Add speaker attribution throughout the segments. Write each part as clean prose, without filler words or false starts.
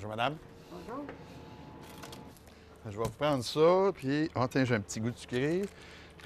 Speaker 1: Bonjour, madame.
Speaker 2: Bonjour.
Speaker 1: Je vais vous prendre ça, puis... Oh, tiens, j'ai un petit goût de sucré.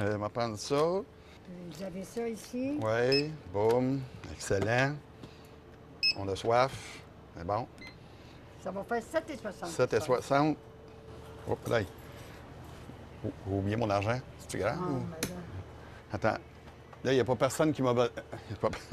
Speaker 1: On va prendre ça.
Speaker 2: Vous avez ça ici?
Speaker 1: Oui, boum, excellent. On a soif. C'est bon.
Speaker 2: Ça va faire 7,60.
Speaker 1: 7,60. Hop, là. Oh, j'ai oublié mon argent. C'est-tu grave?
Speaker 2: Ah,
Speaker 1: ou-
Speaker 2: ben là.
Speaker 1: Attends. Là, il n'y a pas personne qui m'a...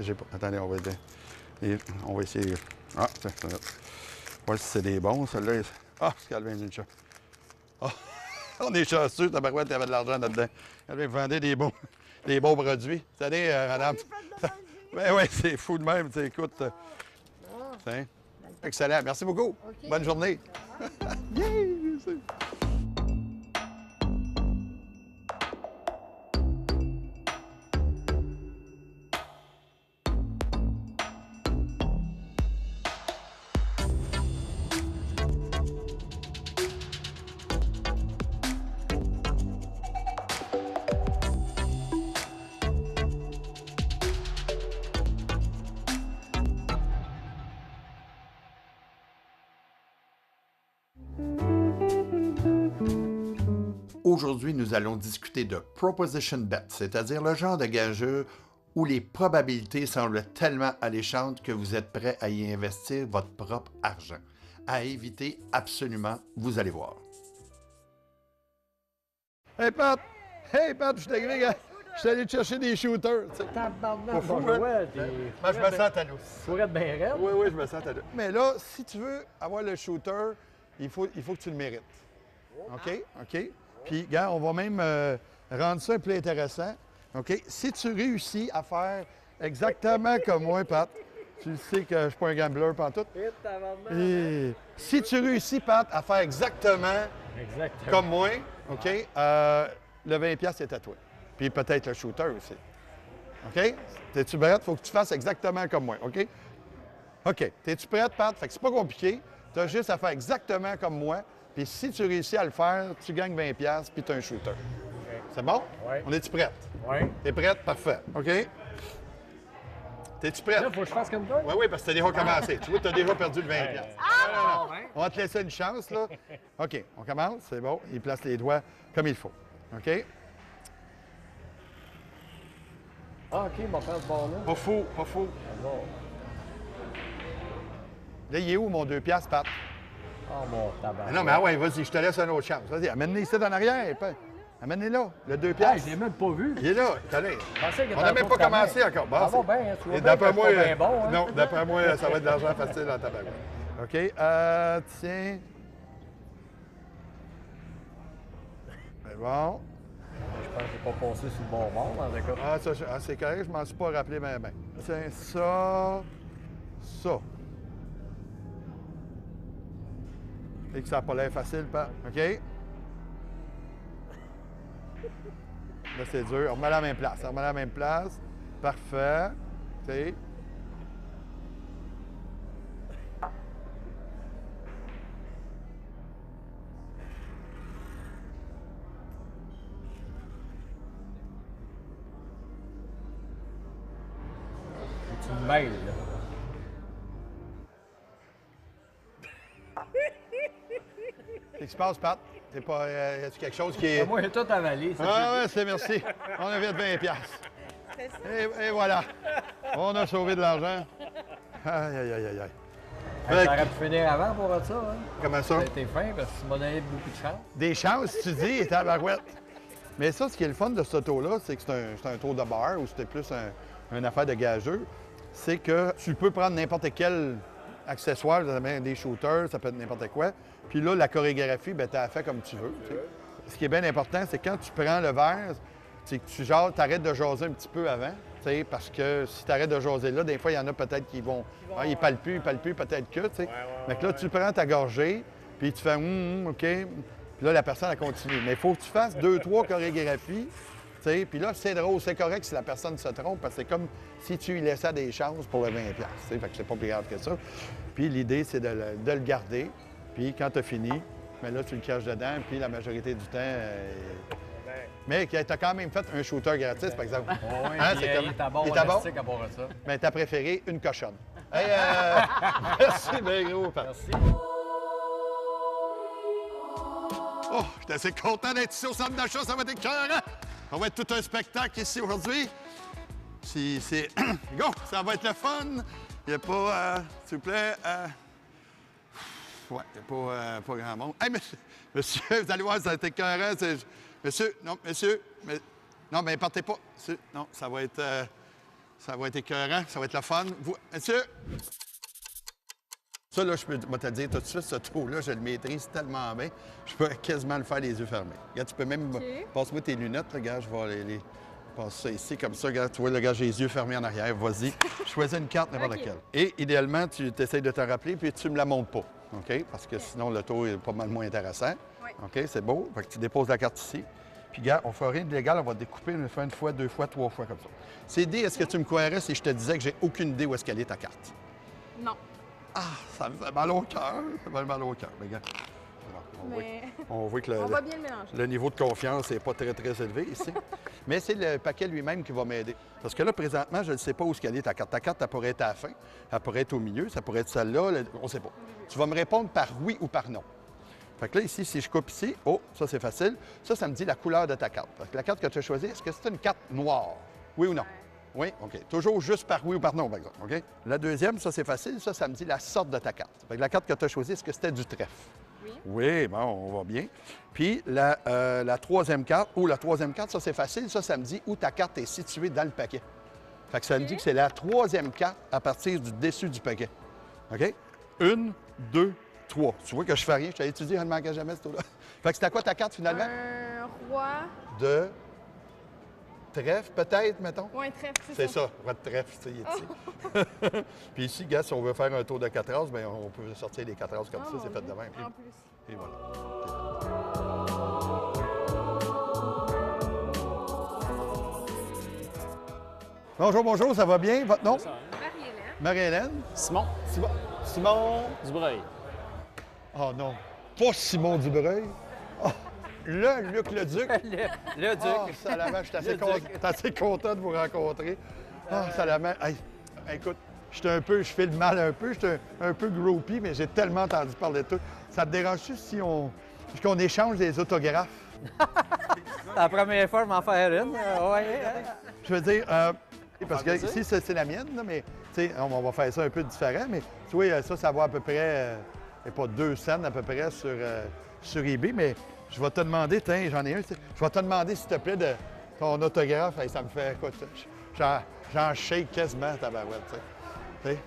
Speaker 1: J'ai pas... Attendez, on va essayer... Ah, tiens, ça va. Voir si c'est des bons, celle-là. Ah, c'est Calvin d'une chat. Ah, on est chanceux, tabarouette, il y avait de l'argent là-dedans. Calvin vendait des bons produits. Salut, madame. Ben oui, c'est fou de même. Tu sais, écoute. Tiens. Excellent. Merci beaucoup.
Speaker 2: OK.
Speaker 1: Bonne journée. Yeah! Aujourd'hui, nous allons discuter de Proposition Bet, c'est-à-dire le genre de gageux où les probabilités semblent tellement alléchantes que vous êtes prêt à y investir votre propre argent. À éviter absolument, vous allez voir. Hey Pat! Hey Pat, je suis arrivé, gars. Je suis allé te chercher des shooters. Tu sais.
Speaker 2: Tabarnak.
Speaker 1: Pas fou,
Speaker 2: Bon,
Speaker 1: hein?
Speaker 3: Ouais,
Speaker 1: Ben, je me sens talus.
Speaker 3: Pour être bien raide.
Speaker 1: Oui, oui, je me sens talus. Mais là, si tu veux avoir le shooter, il faut que tu le mérites. OK? OK? Puis, gars, on va même rendre ça un peu intéressant. OK? Si tu réussis à faire exactement comme moi, Pat, tu sais que je ne suis pas un gambler pantoute. Et si tu réussis, Pat, à faire exactement
Speaker 3: Exactement.
Speaker 1: comme moi, OK? Le 20$ est à toi. Puis peut-être le shooter aussi. OK? T'es-tu prête? Faut que tu fasses exactement comme moi. OK? OK. T'es-tu prête, Pat? Fait que c'est pas compliqué. Tu as juste à faire exactement comme moi. Puis si tu réussis à le faire, tu gagnes 20$ puis tu as un shooter. C'est bon?
Speaker 3: Oui.
Speaker 1: On est-tu prête?
Speaker 3: Oui.
Speaker 1: T'es prête? Parfait. OK? T'es-tu prête?
Speaker 3: Là, faut que je fasse comme toi.
Speaker 1: Oui, oui, parce que t'as déjà commencé. Tu vois, t'as déjà perdu le 20$.
Speaker 3: Ah, non,
Speaker 1: On va te laisser une chance, là. OK, on commence. C'est bon. Il place les doigts comme il faut. OK?
Speaker 3: Ah, OK, il m'a fait ce bord-là.
Speaker 1: Pas fou, pas fou.
Speaker 3: Bon.
Speaker 1: Là, il est où mon 2$, Pat?
Speaker 3: Ah, mon tabac.
Speaker 1: Ah non, mais ah ouais, vas-y, je te laisse une autre chance. Vas-y, amène-les ici en arrière. Amène-les là, le 2$.
Speaker 3: Ah, je l'ai même pas vu.
Speaker 1: Il est là, allez.
Speaker 3: Je pensais qu'il
Speaker 1: On n'a
Speaker 3: était
Speaker 1: même pas
Speaker 3: autour de ta
Speaker 1: commencé
Speaker 3: main.
Speaker 1: encore. Bon,
Speaker 3: Ça va
Speaker 1: c'est-
Speaker 3: bien, hein, tu vois
Speaker 1: Et
Speaker 3: bien
Speaker 1: d'après
Speaker 3: que
Speaker 1: moi,
Speaker 3: je suis pas bien bon, hein?
Speaker 1: non, d'après moi, ça va être de l'argent facile dans ta bague. OK, tiens. C'est bon.
Speaker 3: Je pense que j'ai pas passé sur le bon bord, dans le cas.
Speaker 1: Ah, ça, c'est correct, je m'en suis pas rappelé bien. Tiens, ça. Et que ça n'a pas l'air facile, pas. OK? Là, c'est dur. On remet à la même place. On remet à la même place. Parfait. Tu sais.
Speaker 3: Tu me mêles, là.
Speaker 1: Qu'est-ce qui se passe, Pat? T'es pas. Y a-tu quelque chose qui est.
Speaker 3: Moi, j'ai tout avalé. ça,
Speaker 1: Ah ouais, c'est merci. On a vite 20$. Et voilà. On a sauvé de l'argent. Aïe, aïe, aïe, aïe, aïe.
Speaker 3: Hey, ça aurait pu finir avant pour ça, hein?
Speaker 1: Comment ça?
Speaker 3: T'es fin parce que tu m'as donné beaucoup de chance.
Speaker 1: Des chances, tu dis, tabarouette. Mais ça, ce qui est le fun de ce auto-là, c'est que c'est un tour de bar ou c'était plus une affaire de gageux. C'est que tu peux prendre n'importe quel accessoire, des shooters, ça peut être n'importe quoi. Puis là, la chorégraphie, ben, tu as fait comme tu veux. Tu sais. Ce qui est bien important, c'est quand tu prends le verre, c'est que tu arrêtes de jaser un petit peu avant. Tu sais, parce que si tu arrêtes de jaser là, des fois, il y en a peut-être qui vont. Ah, ils parlent plus, peut-être que. Tu sais. Donc là, tu prends ta gorgée, puis tu fais OK. Puis là, la personne, elle continue. Mais il faut que tu fasses 2-3 chorégraphies. Tu sais, puis là, c'est drôle, c'est correct si la personne se trompe, parce que c'est comme si tu lui laissais des chances pour le 20$. Tu sais, fait que c'est pas plus grave que ça. Puis l'idée, c'est de le garder. Puis quand tu as fini, mais là, tu le caches dedans, puis la majorité du temps. Mais tu as quand même fait un shooter gratis, par exemple.
Speaker 3: Oui,
Speaker 1: Hein,
Speaker 3: puis,
Speaker 1: c'est comme-
Speaker 3: il était bon,
Speaker 1: il était bon?
Speaker 3: élastique à part de ça.
Speaker 1: Mais t'as préféré une cochonne. Hey, merci, bien gros. Pat.
Speaker 3: Merci.
Speaker 1: Oh, je suis assez content d'être ici au centre d'achat, ça va être écœurant. Ça va être tout un spectacle ici aujourd'hui. C'est... Go, ça va être le fun. Il n'y a pas, s'il vous plaît, ouais, il n'y a pas grand monde. Hey, monsieur, vous allez voir, ça va être écœurant. Monsieur, non, monsieur, non, mais partez pas. Monsieur, non, ça va être écœurant, ça va être le fun. Vous, monsieur! Ça, là, je peux te dire tout de suite, ce trou-là, je le maîtrise tellement bien, je peux quasiment le faire les yeux fermés. Regarde, tu peux même... Passe-moi tes lunettes, là, regarde, je vais les... Passe ça ici, comme ça, regarde, tu vois, le gars, j'ai les yeux fermés en arrière, vas-y. Choisis une carte, n'importe laquelle. Et idéalement, tu essaies de te rappeler, puis tu me la montres pas, OK? Parce que sinon, le tour est pas mal moins intéressant. OK, c'est beau. Fait que tu déposes la carte ici. Puis, gars, on fera rien de légal, on va découper une fois, 2 fois, 3 fois, comme ça. C'est dit, est-ce que tu me croirais si je te disais que j'ai aucune idée où est-ce qu'elle est ta carte?
Speaker 4: Non.
Speaker 1: Ah, ça me fait mal au cœur. Ça me fait mal au cœur. Mais regarde, on voit que
Speaker 4: On va bien le mélanger.
Speaker 1: le niveau de confiance n'est pas très, très élevé ici. Mais c'est le paquet lui-même qui va m'aider. Parce que là, présentement, je ne sais pas où est-ce qu'elle est ta carte. Ta carte, elle pourrait être à la fin, elle pourrait être au milieu, ça pourrait être celle-là, on ne sait pas. Tu vas me répondre par oui ou par non. Fait que là, ici, si je coupe ici, oh, ça, c'est facile. Ça me dit la couleur de ta carte. La carte que tu as choisie, est-ce que c'est une carte noire? Oui ou non? Oui, OK. Toujours juste par oui ou par non, par exemple. OK? La deuxième, ça, c'est facile. Ça me dit la sorte de ta carte. Fait que la carte que tu as choisie, est-ce que c'était du trèfle?
Speaker 4: Oui.
Speaker 1: Oui, bon, on va bien. Puis la troisième carte, ça, c'est facile. Ça me dit où ta carte est située dans le paquet. Fait que ça me dit que c'est la troisième carte à partir du dessus du paquet. OK? 1, 2, 3. Tu vois que je fais rien. Je t'ai étudié, je ne manquais jamais ce tour-là. Fait que c'était quoi ta carte, finalement?
Speaker 4: Un roi.
Speaker 1: De trèfle, peut-être, mettons?
Speaker 4: Ou un trèfle,
Speaker 1: C'est ça, roi de trèfle, tu sais, il est ici. Puis ici, gars, si on veut faire un tour de 4 as, bien, on peut sortir les 4 as comme ça, c'est fait de même. Puis...
Speaker 4: En plus.
Speaker 1: Et voilà. Bonjour, bonjour, ça va bien? Votre nom?
Speaker 4: Marie-Hélène.
Speaker 1: Marie-Hélène?
Speaker 5: Simon
Speaker 1: Simon?
Speaker 5: Dubreuil.
Speaker 1: Oh non, pas Simon Dubreuil. Oh, le Luc Leduc.
Speaker 3: Le Duc.
Speaker 1: Oh, salamand, je suis assez content de vous rencontrer. Ah, salamand. Hey, écoute, je file mal un peu, j'étais un peu groupie, mais j'ai tellement entendu parler de tout. Ça te dérange-tu si qu'on échange des autographes?
Speaker 3: C'est la première fois que je m'en fais une. Ouais.
Speaker 1: Je veux dire, parce que ici, c'est la mienne, là, mais tu sais, on va faire ça un peu différent, mais tu vois, ça vaut à peu près, pas 2 cents à peu près sur eBay, mais je vais te demander, tiens, j'en ai un, je vais te demander, s'il te plaît, de ton autographe. Hey, ça me fait, écoute, j'en shake quasiment, tabarouette, tu sais.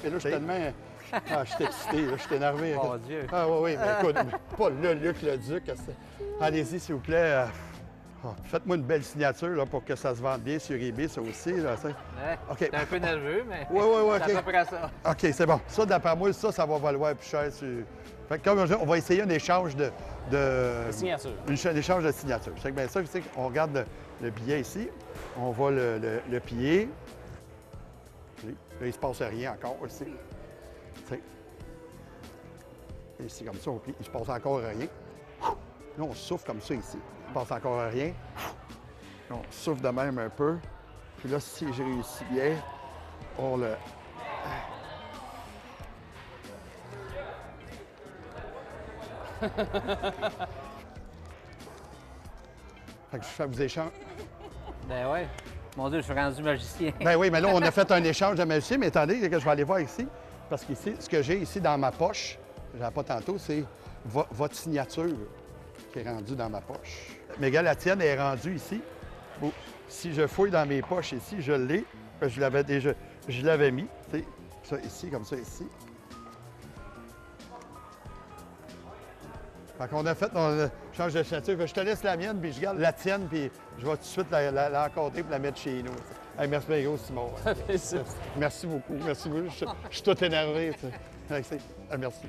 Speaker 1: Et là, je suis tellement... Ah, je suis excité, là, je suis énervé.
Speaker 3: Mon Dieu.
Speaker 1: Ah oui, mais écoute, pas le Luc Leduc. Allez-y, s'il vous plaît. Faites-moi une belle signature là, pour que ça se vende bien sur eBay, ça aussi. Là,
Speaker 3: Ouais,
Speaker 1: OK.
Speaker 3: T'es un peu nerveux, mais
Speaker 1: Oui,
Speaker 3: c'est
Speaker 1: OK.
Speaker 3: à peu près ça.
Speaker 1: OK, c'est bon. Ça, d'après moi, ça va valoir plus cher. Fait que comme on va essayer un échange de
Speaker 5: Signature.
Speaker 1: Un échange de signature. C'est bien ça, tu sais, on regarde le billet ici. On va le plier. Là, il ne se passe rien encore ici. Tu sais. Ici, comme ça, on plie. Il ne se passe encore rien. Là, on souffle comme ça ici. Il ne se passe encore rien. Là, on souffle de même un peu. Puis là, si j'ai réussi bien, on le... Fait que je vous échange.
Speaker 3: Ben ouais. Mon Dieu, je suis rendu magicien.
Speaker 1: Ben oui, mais là, on a fait un échange de magicien, mais attendez, que je vais aller voir ici. Parce qu'ici, ce que j'ai ici dans ma poche, je n'avais pas tantôt, c'est votre signature qui est rendue dans ma poche. Mais gars, la tienne est rendue ici. Bon, si je fouille dans mes poches ici, je l'ai. Je l'avais déjà, je l'avais mis. Tu sais, ça ici, comme ça ici. Fait qu'on a fait notre échange de signature. Je te laisse la mienne, puis je garde la tienne, puis je vais tout de suite l'encoder pour la mettre chez nous. Hey, merci bien gros, Simon. Merci beaucoup. Merci beaucoup. Je suis tout énervé. Tu sais. Merci.